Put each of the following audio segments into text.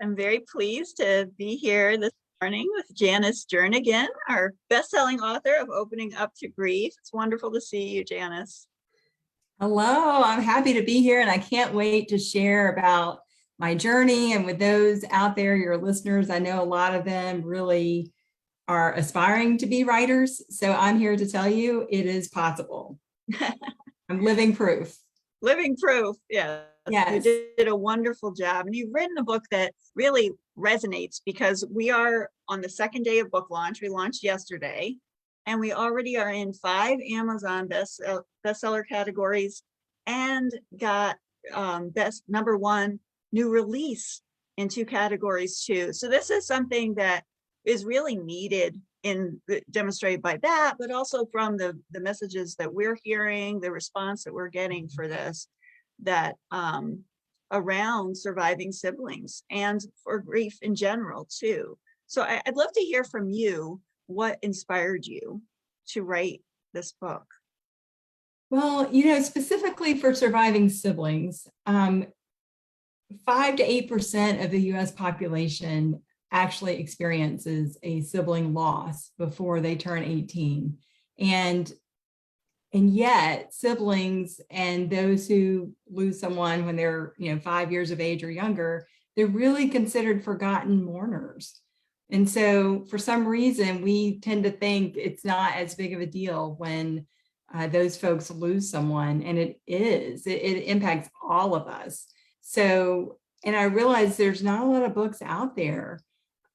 I'm very pleased to be here this morning with Janice Jernigan, our best-selling author of Opening Up to Grief. It's wonderful to see you, Janice. Hello, I'm happy to be here and I can't wait to share about my journey. And with those out there, your listeners, I know a lot of them really are aspiring to be writers. So I'm here to tell you it is possible. I'm living proof. Living proof, yes. Yes. You did a wonderful job. And you've written a book that really resonates because we are on the second day of book launch. We launched yesterday. And we already are in 5 Amazon bestseller categories and got best #1 new release in 2 categories too. So this is something that is really needed demonstrated by that, but also from the messages that we're hearing, the response that we're getting for this, that around surviving siblings and for grief in general too. So I'd love to hear from you. What inspired you to write this book? Well, specifically for surviving siblings, 5 to 8% of the US population actually experiences a sibling loss before they turn 18. And yet siblings and those who lose someone when they're 5 years of age or younger, they're really considered forgotten mourners. And so for some reason, we tend to think it's not as big of a deal when those folks lose someone, and it is. It impacts all of us. So, and I realize there's not a lot of books out there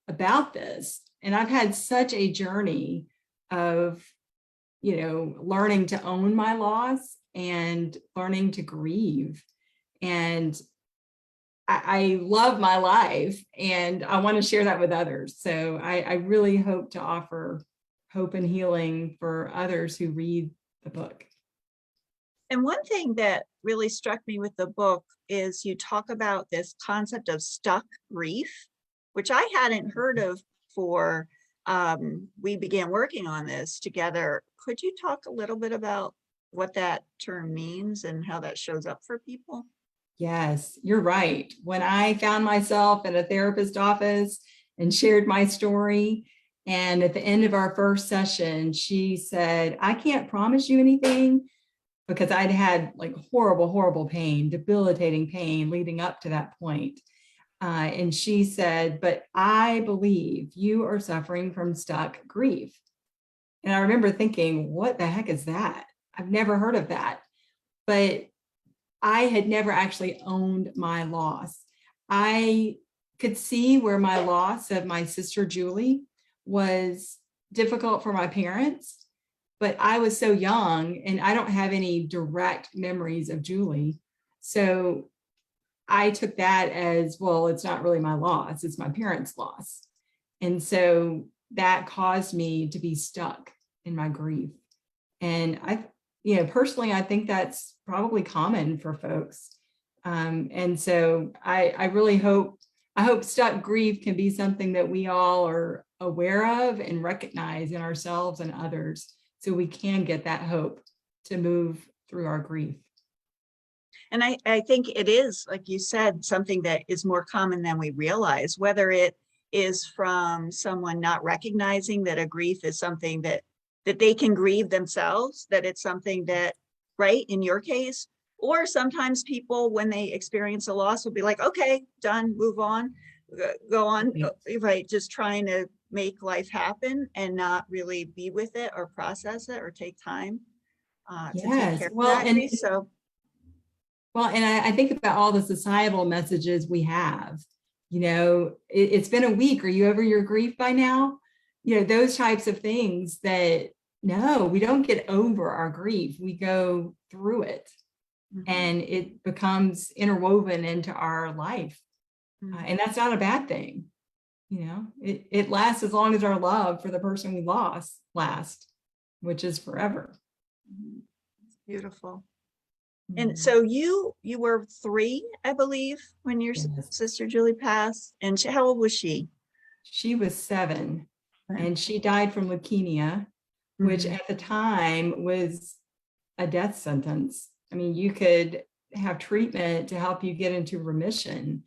about this. And I've had such a journey of, learning to own my loss and learning to grieve. And I love my life and I want to share that with others. So I really hope to offer hope and healing for others who read the book. And one thing that really struck me with the book is you talk about this concept of stuck grief, which I hadn't heard of before we began working on this together. Could you talk a little bit about what that term means and how that shows up for people? Yes, you're right. When I found myself in a therapist's office and shared my story, and at the end of our first session, she said, I can't promise you anything, because I'd had like horrible, horrible pain, debilitating pain leading up to that point. And she said, but I believe you are suffering from stuck grief. And I remember thinking, what the heck is that? I've never heard of that. But I had never actually owned my loss. I could see where my loss of my sister Julie was difficult for my parents, but I was so young and I don't have any direct memories of Julie. So I took that as, well, it's not really my loss, it's my parents' loss. And so that caused me to be stuck in my grief. And personally, I think that's probably common for folks. And so I really hope stuck grief can be something that we all are aware of and recognize in ourselves and others, so we can get that hope to move through our grief. And I think it is, like you said, something that is more common than we realize, whether it is from someone not recognizing that a grief is something that they can grieve themselves, that it's something that, right, in your case, or sometimes people, when they experience a loss, will be like, okay, done, move on, go on, right, just trying to make life happen and not really be with it or process it or take time to take care of that grief. So. Well, and I think about all the societal messages we have. It's been a week. Are you over your grief by now? Those types of things that, no, we don't get over our grief. We go through it. Mm-hmm. And it becomes interwoven into our life. Mm-hmm. And that's not a bad thing. It lasts as long as our love for the person we lost lasts, which is forever. Mm-hmm. It's beautiful. And so you were 3, I believe, when your sister Julie passed. And how old was she? She was 7, and she died from leukemia, which at the time was a death sentence. I mean, you could have treatment to help you get into remission,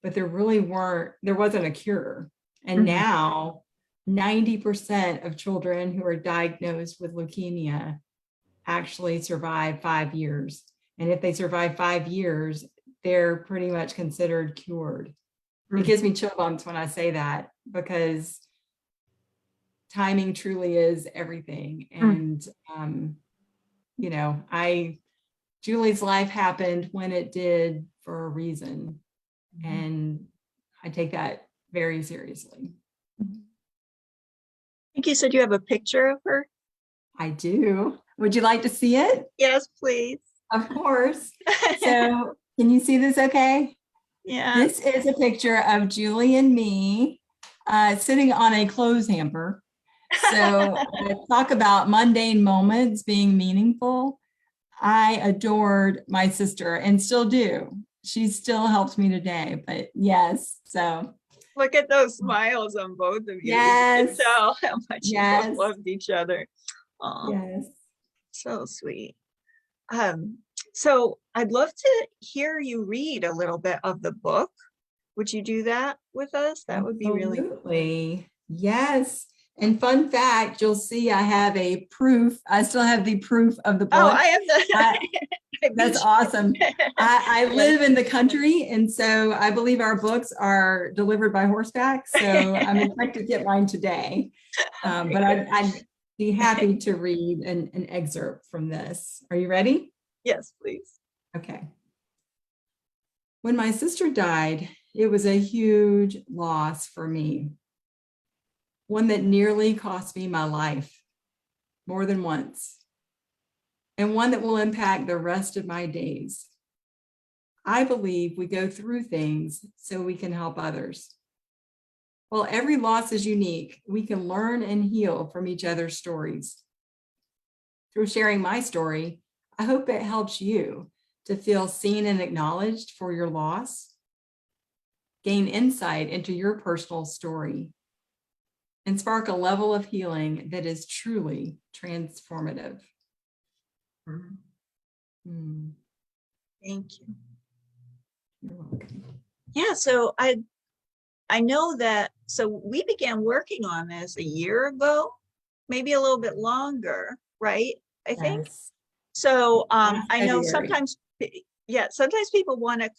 but there wasn't a cure. And Mhm. now 90% of children who are diagnosed with leukemia actually survive 5 years. And if they survive 5 years, they're pretty much considered cured. It gives me chill bumps when I say that, because timing truly is everything. And, you know, Julie's life happened when it did for a reason. And I take that very seriously. I think you said you have a picture of her. I do. Would you like to see it? Yes, please. Of course. So can you see this okay? Yeah. This is a picture of Julie and me sitting on a clothes hamper. So talk about mundane moments being meaningful. I adored my sister and still do. She still helps me today, but yes. So look at those smiles on both of you. Yes. You can tell how much you Yes. both loved each other. Aw, Yes. so sweet. So I'd love to hear you read a little bit of the book. Would you do that with us? That would be really cool. Absolutely. Yes. And fun fact, you'll see I have a proof. I still have the proof of the book. Oh, I have the. That's awesome. I live in the country, and so I believe our books are delivered by horseback. So I'm expected to get mine today. But I'd be happy to read an excerpt from this. Are you ready? Yes, please. Okay. When my sister died, it was a huge loss for me. One that nearly cost me my life more than once, and one that will impact the rest of my days. I believe we go through things so we can help others. While every loss is unique, we can learn and heal from each other's stories. Through sharing my story, I hope it helps you to feel seen and acknowledged for your loss, gain insight into your personal story, and spark a level of healing that is truly transformative. Thank you. You're welcome. Yeah, so I know that, so we began working on this a year ago, maybe a little bit longer, right? I think. Yes. So I know February. sometimes people want to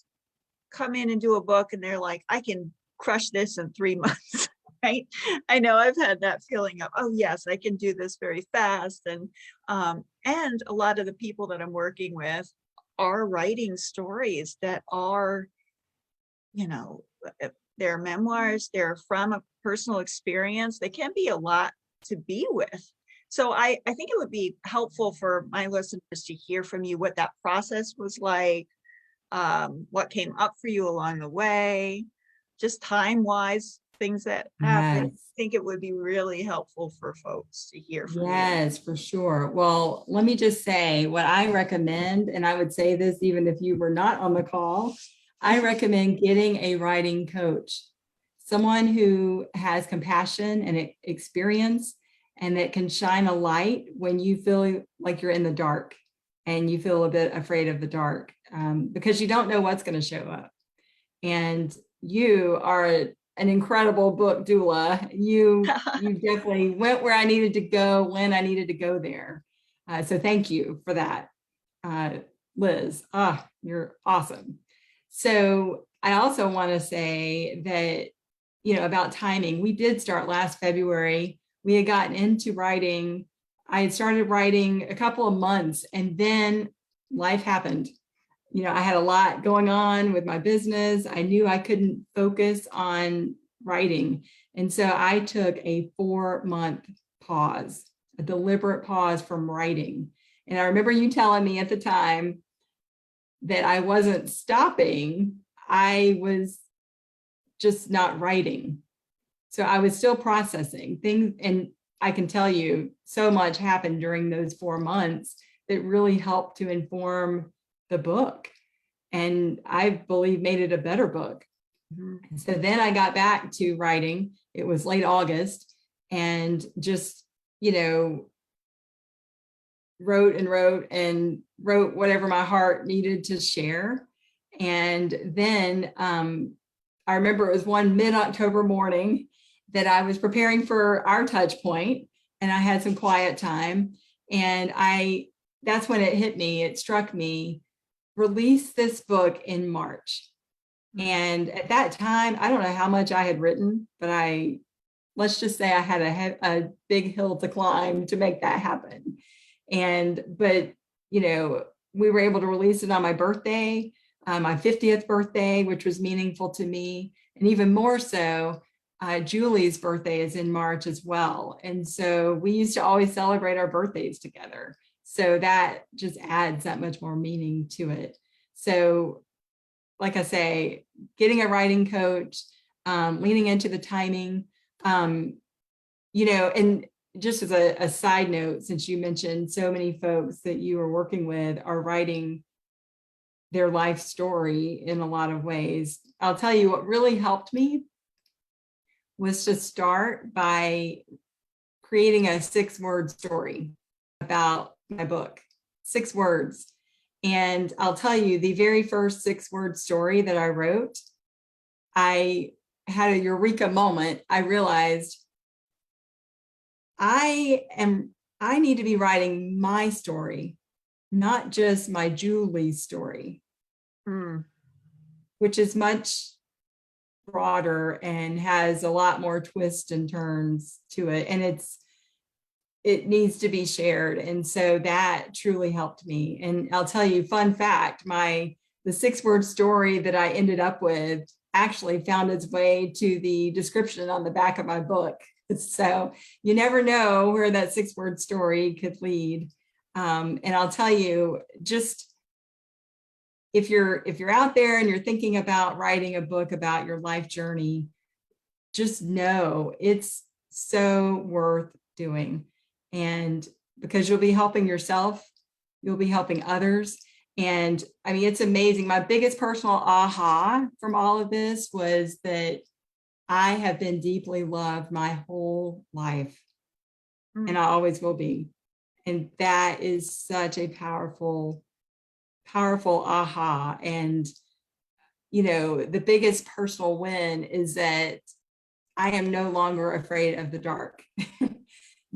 come in and do a book and they're like, I can crush this in 3 months. Right? I know I've had that feeling of, oh yes, I can do this very fast. And a lot of the people that I'm working with are writing stories that are, you know, they're memoirs, they're from a personal experience. They can be a lot to be with. So I think it would be helpful for my listeners to hear from you what that process was like, what came up for you along the way, just time-wise, things that happen. Yes. I think it would be really helpful for folks to hear from you. Yes, for sure. Well, let me just say what I recommend, and I would say this even if you were not on the call, I recommend getting a writing coach, someone who has compassion and experience and that can shine a light when you feel like you're in the dark and you feel a bit afraid of the dark, because you don't know what's going to show up. And you are an incredible book doula. You definitely went where I needed to go when I needed to go there. So thank you for that, Liz. You're awesome. So I also want to say that, you know, about timing, we did start last February. We had gotten into writing. I had started writing a couple of months and then life happened. You know, I had a lot going on with my business. I knew I couldn't focus on writing. And so I took a 4-month pause, a deliberate pause from writing. And I remember you telling me at the time that I wasn't stopping. I was just not writing. So I was still processing things. And I can tell you so much happened during those 4 months that really helped to inform the book, and I believe made it a better book. And so then I got back to writing. It was late August, and just, you know, wrote whatever my heart needed to share. And then I remember it was one mid-October morning that I was preparing for our touch point, and I had some quiet time. And that's when it hit me, it struck me, release this book in March. And at that time, I don't know how much I had written, but let's just say I had a big hill to climb to make that happen. But we were able to release it on my birthday, my 50th birthday, which was meaningful to me. And even more so, Julie's birthday is in March as well. And so we used to always celebrate our birthdays together. So that just adds that much more meaning to it. So like I say, getting a writing coach, leaning into the timing, and just as a side note, since you mentioned so many folks that you are working with are writing their life story in a lot of ways, I'll tell you what really helped me was to start by creating a 6-word story about my book, 6 words. And I'll tell you, the very first 6-word story that I wrote, I had a eureka moment. I realized I need to be writing my story, not just my Julie story, which is much broader and has a lot more twists and turns to it. And it needs to be shared. And so that truly helped me. And I'll tell you, fun fact, the 6-word story that I ended up with actually found its way to the description on the back of my book. So you never know where that 6-word story could lead. And I'll tell you, just if you're out there and you're thinking about writing a book about your life journey, just know it's so worth doing. And because you'll be helping yourself, you'll be helping others. And I mean, it's amazing. My biggest personal aha from all of this was that I have been deeply loved my whole life, and I always will be. And that is such a powerful, powerful aha. And, the biggest personal win is that I am no longer afraid of the dark.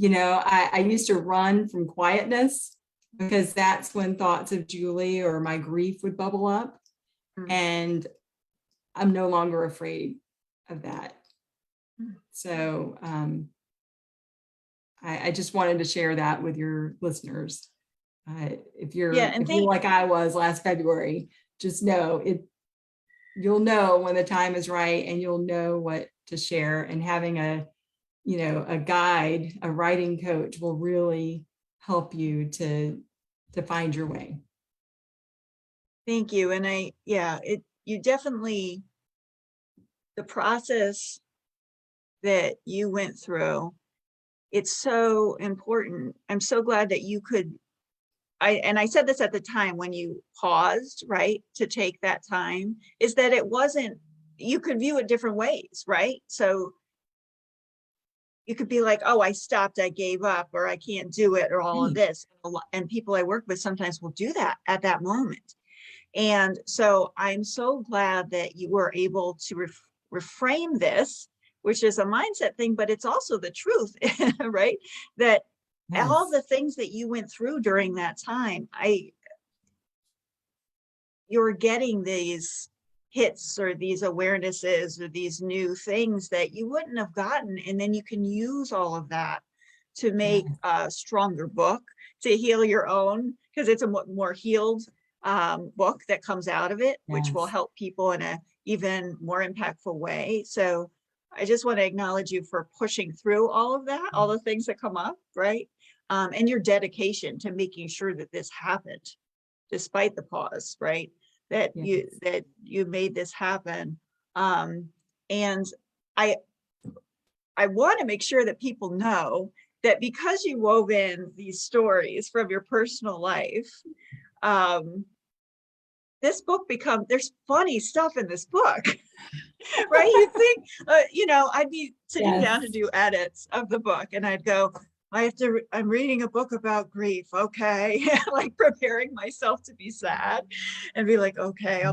I used to run from quietness because that's when thoughts of Julie or my grief would bubble up. And I'm no longer afraid of that. So I just wanted to share that with your listeners. If you're like I was last February, just know you'll know when the time is right, and you'll know what to share. And having a guide, a writing coach will really help you to find your way. Thank you. And you definitely, the process that you went through, it's so important. I'm so glad that you could, I said this at the time when you paused, right, to take that time, is that it wasn't, you could view it different ways, right? So you could be like, oh, I stopped, I gave up, or I can't do it, or all of this. And people I work with sometimes will do that at that moment. And so I'm so glad that you were able to reframe this, which is a mindset thing, but it's also the truth, right? That all the things that you went through during that time, you're getting these hits or these awarenesses or these new things that you wouldn't have gotten. And then you can use all of that to make a stronger book, to heal your own, because it's a more healed book that comes out of it, which will help people in a even more impactful way. So I just want to acknowledge you for pushing through all of that, all the things that come up, right? And your dedication to making sure that this happened, despite the pause, right? That you made this happen. And I want to make sure that people know that because you wove in these stories from your personal life, this book there's funny stuff in this book, right? You think, I'd be sitting down to do edits of the book and I'd go, I'm reading a book about grief. Okay. Like preparing myself to be sad and be like, okay,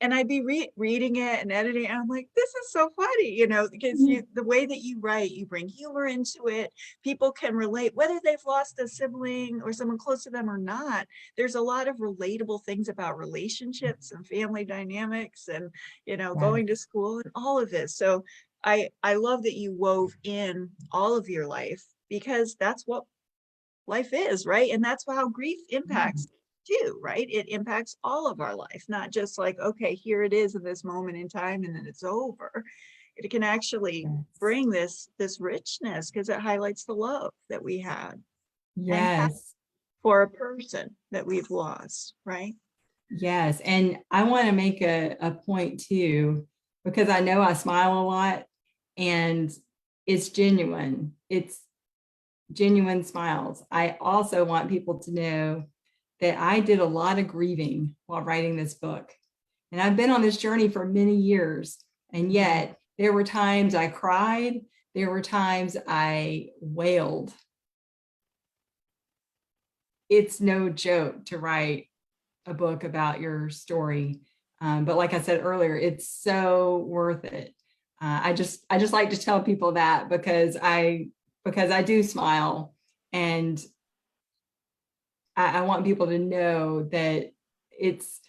and I'd be reading it and editing, and I'm like, this is so funny, you know, because the way that you write, you bring humor into it. People can relate, whether they've lost a sibling or someone close to them or not. There's a lot of relatable things about relationships and family dynamics and, you know, Yeah. going to school and all of this. So I love that you wove in all of your life, because that's what life is, right? And that's how grief impacts too, right? It impacts all of our life, not just like, okay, here it is in this moment in time and then it's over. It can actually Yes. bring this richness, because it highlights the love that we had and have Yes. for a person that we've lost, right? Yes. And I want to make a point too, because I know I smile a lot and it's genuine. It's genuine smiles. I also want people to know that I did a lot of grieving while writing this book. And I've been on this journey for many years. And yet there were times I cried. There were times I wailed. It's no joke to write a book about your story. But like I said earlier, it's so worth it. I just like to tell people that because I do smile, and I want people to know that it's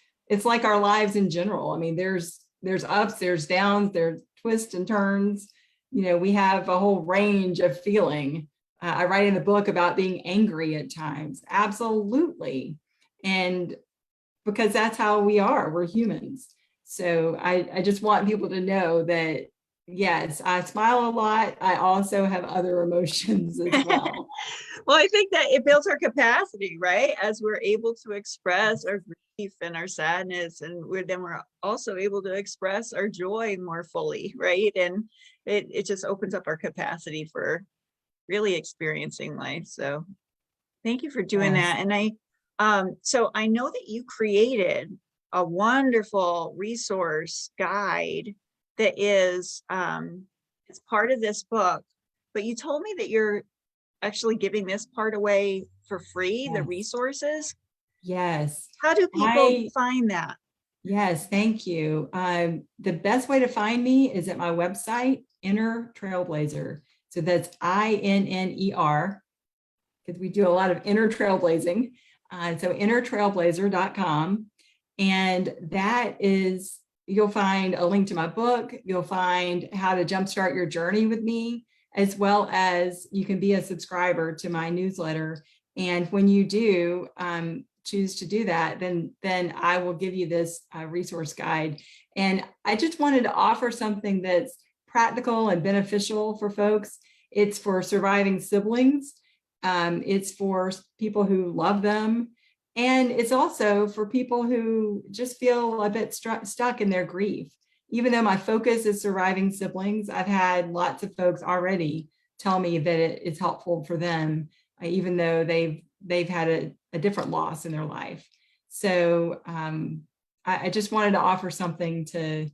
like our lives in general. I mean, there's ups, there's downs, there's twists and turns. You know, we have a whole range of feeling. I write in the book about being angry at times. Absolutely. And because that's how we are, we're humans. So I just want people to know that, yes, I smile a lot. I also have other emotions as well. Well, I think that it builds our capacity, right? As we're able to express our grief and our sadness, and then we're also able to express our joy more fully, right? And it just opens up our capacity for really experiencing life. So thank you for doing Yes. that. And so I know that you created a wonderful resource guide that is part of this book, but you told me that you're actually giving this part away for free, the Yes. resources. Yes. How do people find that? Yes, thank you. The best way to find me is at my website, Inner Trailblazer. So that's INNER, because we do a lot of inner trailblazing. So innertrailblazer.com. And that is, you'll find a link to my book. You'll find how to jumpstart your journey with me, as well as you can be a subscriber to my newsletter. And when you do choose to do that, then I will give you this resource guide. And I just wanted to offer something that's practical and beneficial for folks. It's for surviving siblings. It's for people who love them. And it's also for people who just feel a bit stuck in their grief. Even though my focus is surviving siblings, I've had lots of folks already tell me that it's helpful for them, even though they've had a different loss in their life. So I just wanted to offer something to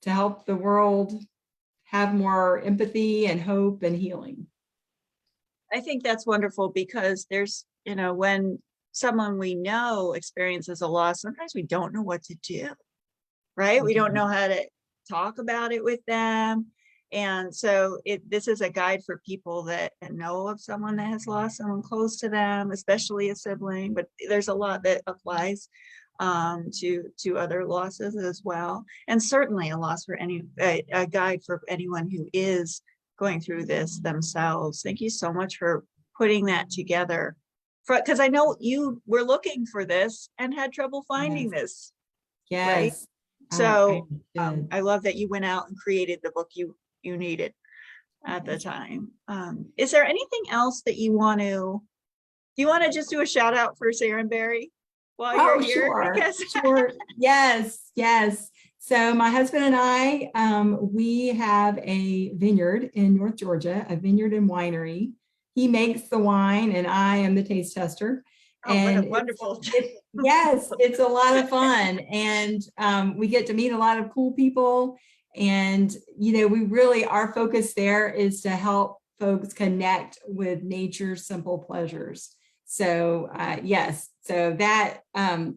help the world have more empathy and hope and healing. I think that's wonderful, because there's, you know, when someone we know experiences a loss, sometimes we don't know what to do, right? We don't know how to talk about it with them. And so this is a guide for people that know of someone that has lost someone close to them, especially a sibling, but there's a lot that applies to other losses as well. And certainly a loss for a guide for anyone who is going through this themselves. Thank you so much for putting that together, because I know you were looking for this and had trouble finding this, right? Yes. So I love that you went out and created the book you needed at the time. Is there anything else that you want to, do you want to just do a shout out for Sarah and Barry while you're here? Sure. Because Sure. Yes. Yes. So my husband and I, we have a vineyard in North Georgia, a vineyard and winery. He makes the wine and I am the taste tester. oh, what a And wonderful. yes, it's a lot of fun. And we get to meet a lot of cool people. And, you know, we really, our focus there is to help folks connect with nature's simple pleasures. So yes, so that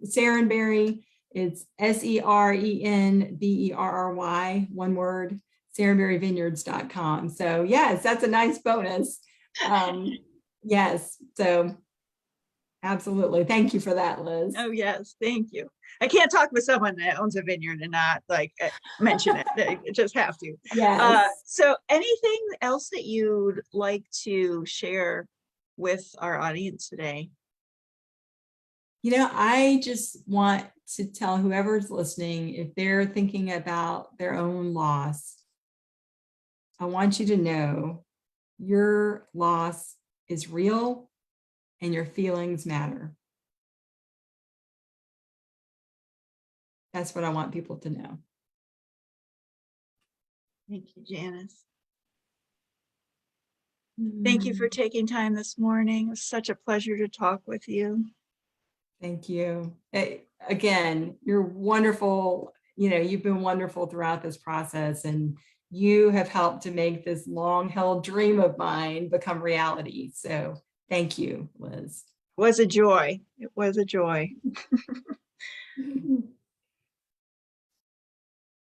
Sarah and Barry, It's SERENBERRY, one word, SarenberryVineyards.com. So yes, that's a nice bonus. Yes, so absolutely. Thank you for that, Liz. Oh, yes, thank you. I can't talk with someone that owns a vineyard and not like mention it. They just have to. Yes. So anything else that you'd like to share with our audience today? I just want to tell whoever's listening, if they're thinking about their own loss, I want you to know your loss is real and your feelings matter. That's what I want people to know. Thank you, Janice. Thank you for taking time this morning. It was such a pleasure to talk with you. Thank you. Again, you're wonderful. You've been wonderful throughout this process, and you have helped to make this long-held dream of mine become reality. So thank you, Liz. It was a joy. It was a joy.